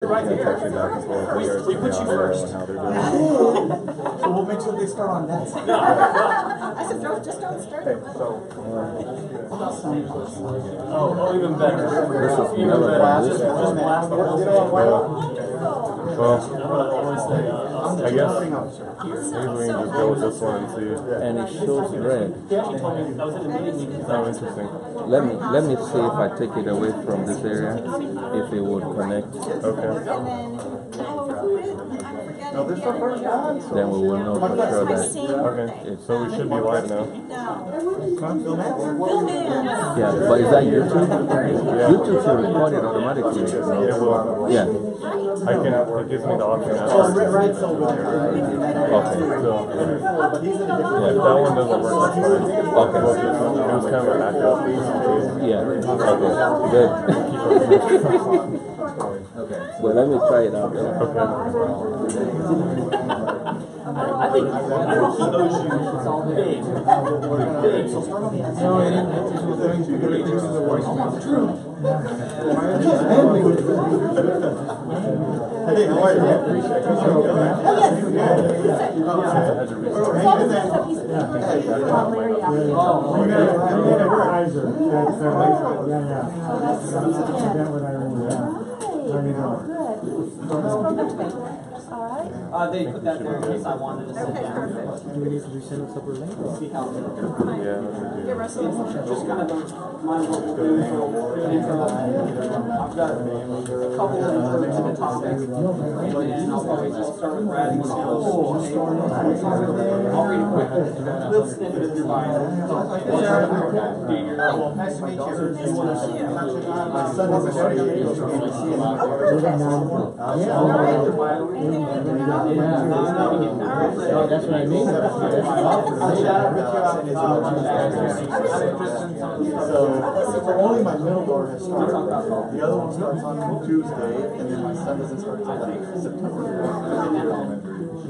Right here. We put you first. So we'll make sure they start on that side. I said, no, just don't start. Oh, even better. This is Even better. blast. Just blast the whole thing. Well, I guess maybe we can just go with this one and see. And it shows red. Oh, interesting. Let me see if I take it away from this area, if it would connect. Okay. Then we will know for sure that. Okay. So we should be live now. Yeah, but is that YouTube? Yeah. YouTube should record it automatically. Yeah, well, yeah. It gives me the option. Okay, so yeah, if that one doesn't work, that's fine. Okay. It was kind of a backup. Yeah. Okay. Good. Okay. Well, let me try it out. Okay. I think he owes you big. Big. Hey, how are you? They put that there in case I wanted to sit down. Do we need to resend a separate link? See how it Yeah. just kind of my local news. I've got a couple of different topics, and I'll probably just start with Brad. I'll read a quick little snippet of your bio. Nice to meet you. Do you want to see it? That's what I mean. So only my middle daughter has started. The other one starts on Tuesday, and then my son doesn't start until September.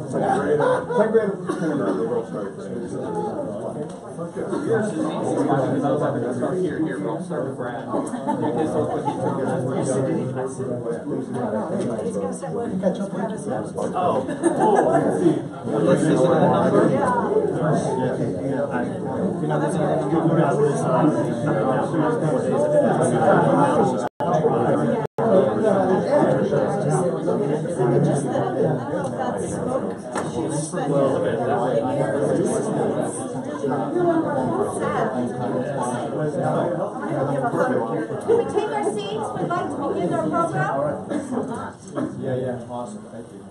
It's like grade of kindergarten, they both start. Because I was like, let's start here, but I'll start with Brad. Because real quick, Catch up later. Can we take our seats? We'd like to begin our program. Yeah, awesome. Thank you.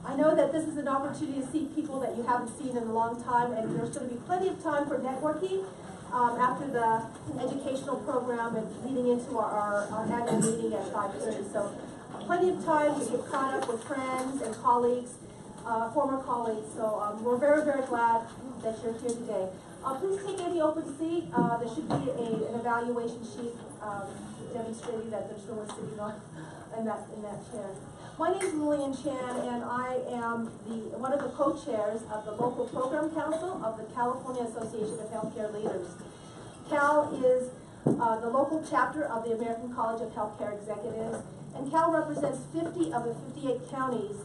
I know that this is an opportunity to see people that you haven't seen in a long time, and there's going to be plenty of time for networking after the educational program and leading into our annual meeting at 5:30. So plenty of time to get caught up with friends and colleagues, former colleagues. So we're very, very glad that you're here today. Please take any open seat. There should be an evaluation sheet demonstrating that there's no one sitting on in that chair. My name is Lillian Chan, and I am one of the co-chairs of the local program council of the California Association of Healthcare Leaders. CAHL is the local chapter of the American College of Healthcare Executives, and CAHL represents 50 of the 58 counties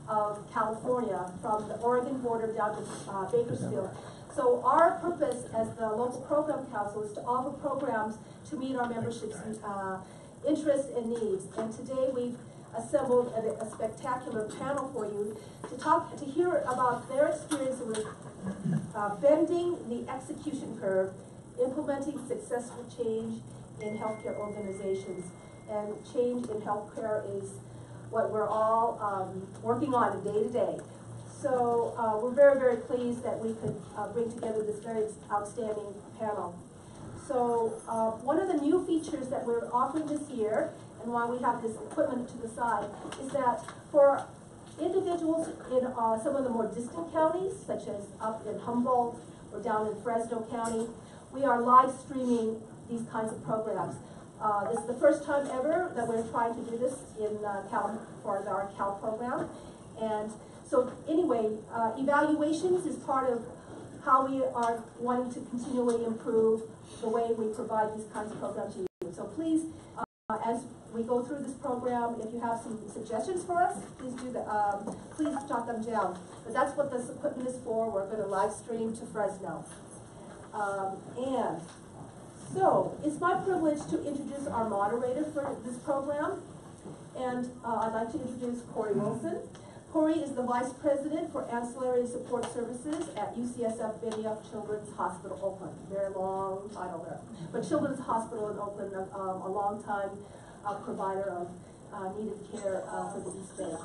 of California, from the Oregon border down to Bakersfield. So our purpose as the local program council is to offer programs to meet our membership's interests and needs. And today we've assembled a spectacular panel for you to hear about their experience with bending the execution curve, implementing successful change in healthcare organizations. And change in healthcare is what we're all working on day to day. So we're very, very pleased that we could bring together this very outstanding panel. So one of the new features that we're offering this year, and why we have this equipment to the side, is that for individuals in some of the more distant counties, such as up in Humboldt or down in Fresno County, we are live streaming these kinds of programs. This is the first time ever that we're trying to do this in CAHL for our CAHL program. And so anyway, evaluations is part of how we are wanting to continually improve the way we provide these kinds of programs to you. So please, as we go through this program, if you have some suggestions for us, please please jot them down. But that's what this equipment is for. We're going to live stream to Fresno. And so it's my privilege to introduce our moderator for this program. And I'd like to introduce Corey Wilson. Corey is the Vice President for Ancillary Support Services at UCSF Benioff Children's Hospital, Oakland. Very long title there. But Children's Hospital in Oakland, a long-time provider of needed care for the East Bay.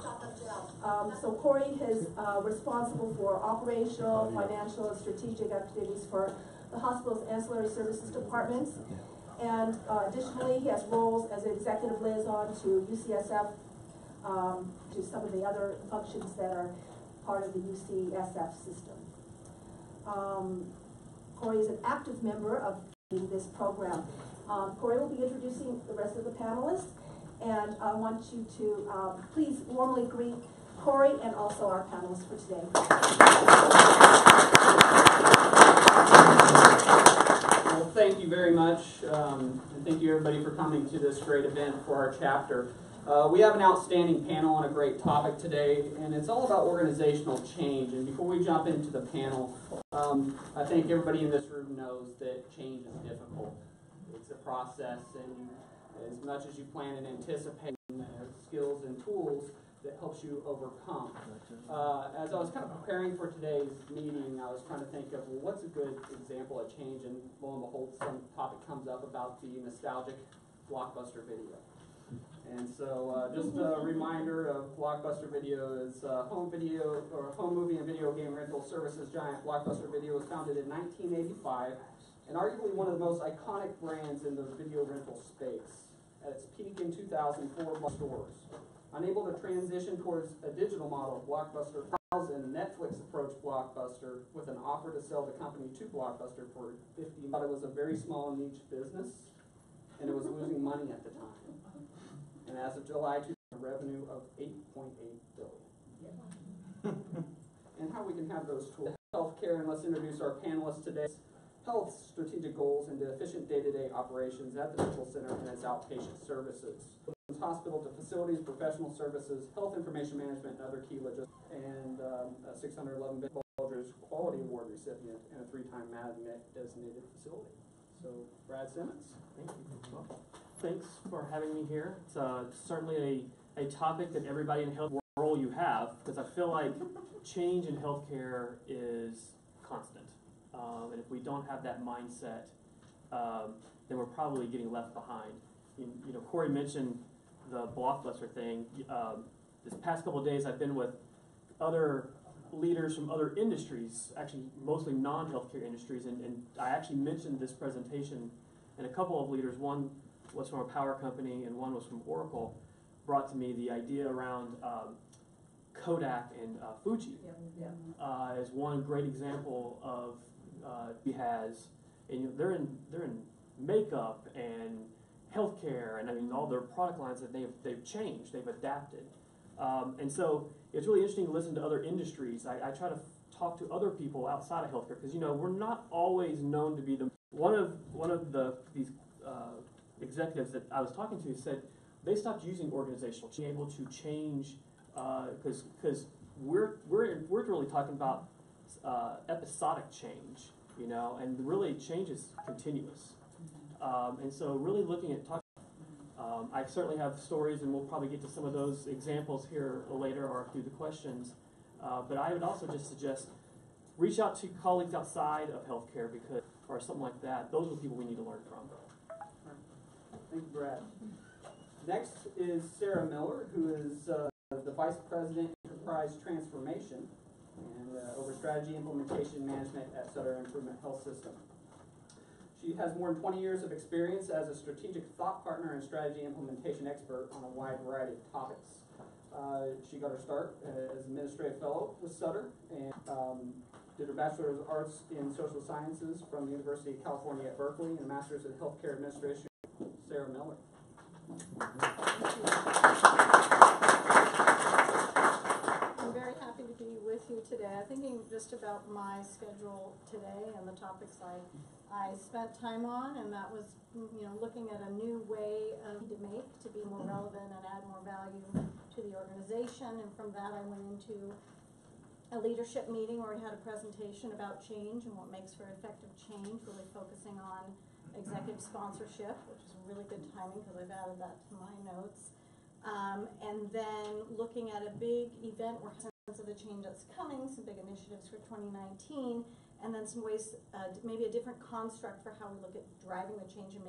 So Corey is responsible for operational, financial, and strategic activities for the hospital's ancillary services departments. And additionally, he has roles as an executive liaison to UCSF, to some of the other functions that are part of the UCSF system. Corey is an active member of this program. Corey will be introducing the rest of the panelists, and I want you to please warmly greet Corey and also our panelists for today. Well, thank you very much, and thank you everybody for coming to this great event for our chapter. We have an outstanding panel on a great topic today, and it's all about organizational change. And before we jump into the panel, I think everybody in this room knows that change is difficult. It's a process, and as much as you plan and anticipate skills and tools that helps you overcome. As I was kind of preparing for today's meeting, I was trying to think of, well, what's a good example of change? And lo and behold, some topic comes up about the nostalgic Blockbuster video. And so just a reminder of Blockbuster Video is home movie and video game rental services giant. Blockbuster Video was founded in 1985 and arguably one of the most iconic brands in the video rental space. At its peak in 2004, stores. Unable to transition towards a digital model, Blockbuster and Netflix approached Blockbuster with an offer to sell the company to Blockbuster for $50. But it was a very small niche business, and it was losing money at the time. And as of July, a revenue of $8.8 billion. And how we can have those tools. Healthcare, and let's introduce our panelists today. Health strategic goals into efficient day-to-day operations at the medical center and its outpatient services. Hospital to facilities, professional services, health information management, and other key logistics. And a 611 Bulger's Quality Award recipient and a 3-time Magnet designated facility. So, Brad Simmons. Thank you. Well, thanks for having me here. It's certainly a topic that everybody in health role you have, because I feel like change in healthcare is constant. And if we don't have that mindset, then we're probably getting left behind. You know, Corey mentioned the Blockbuster thing. This past couple of days, I've been with other leaders from other industries, actually mostly non-healthcare industries, and I actually mentioned this presentation, and a couple of leaders, one was from a power company and one was from Oracle, brought to me the idea around Kodak and Fuji as one great example of he has, and they're in makeup and healthcare, and I mean all their product lines that they've changed, they've adapted, and so it's really interesting to listen to other industries. I try to talk to other people outside of healthcare because we're not always known to be the one of these executives that I was talking to said they stopped using organizational change, able to change because we're really talking about episodic change, and really change is continuous. And so really looking at I certainly have stories, and we'll probably get to some of those examples here later or through the questions. But I would also just suggest reach out to colleagues outside of healthcare or something like that. Those are the people we need to learn from. Thank you, Brad. Next is Sarah Miller, who is the Vice President Enterprise Transformation and over Strategy Implementation Management at Sutter Improvement Health System. She has more than 20 years of experience as a strategic thought partner and strategy implementation expert on a wide variety of topics. She got her start as Administrative Fellow with Sutter and did her Bachelor of Arts in Social Sciences from the University of California at Berkeley and a Master's in Healthcare Administration. Sarah Miller. I'm very happy to be with you today. I'm thinking just about my schedule today and the topics I spent time on, and that was, looking at a new way to make to be more relevant and add more value to the organization. And from that, I went into a leadership meeting where we had a presentation about change and what makes for effective change, really focusing on executive sponsorship, which is really good timing because I've added that to my notes. And then looking at a big event where sense of the change that's coming, some big initiatives for 2019, and then some ways, maybe a different construct for how we look at driving the change and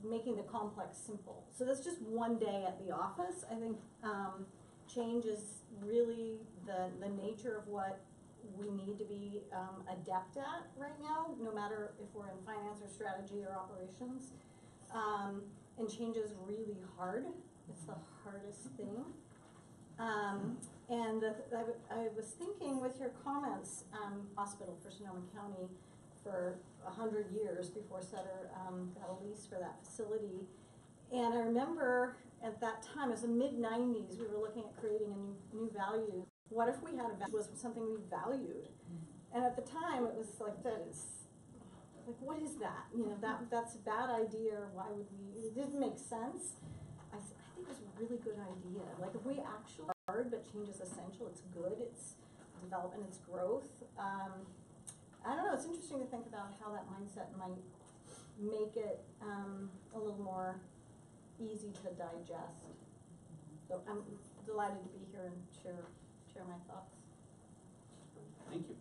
making the complex simple. So that's just one day at the office. I think change is really the nature of what we need to be adept at right now, no matter if we're in finance or strategy or operations. And change is really hard. It's the hardest thing. I was thinking with your comments, hospital for Sonoma County for 100 years before Sutter got a lease for that facility. And I remember at that time, it was the mid-90s, we were looking at creating a new value. What if we had a value was something we valued? And at the time, it was like, like, what is that? That's a bad idea, or why would we? It didn't make sense. I think it's a really good idea. Like, if we actually hard, but change is essential, it's good, it's development, it's growth. I don't know, it's interesting to think about how that mindset might make it a little more easy to digest. So I'm delighted to be here and share my thoughts. Thank you.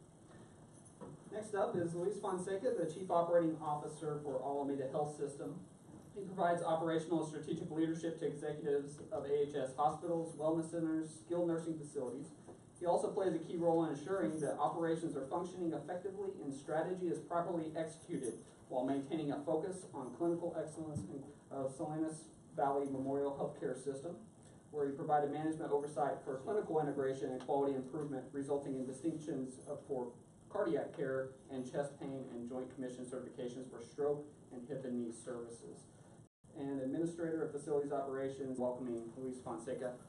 Next up is Luis Fonseca, the Chief Operating Officer for Alameda Health System. He provides operational and strategic leadership to executives of AHS hospitals, wellness centers, skilled nursing facilities. He also plays a key role in ensuring that operations are functioning effectively and strategy is properly executed while maintaining a focus on clinical excellence of Salinas Valley Memorial Healthcare System, where he provided management oversight for clinical integration and quality improvement, resulting in distinctions for cardiac care and chest pain and joint commission certifications for stroke and hip and knee services. And Administrator of Facilities Operations, welcoming Luis Fonseca.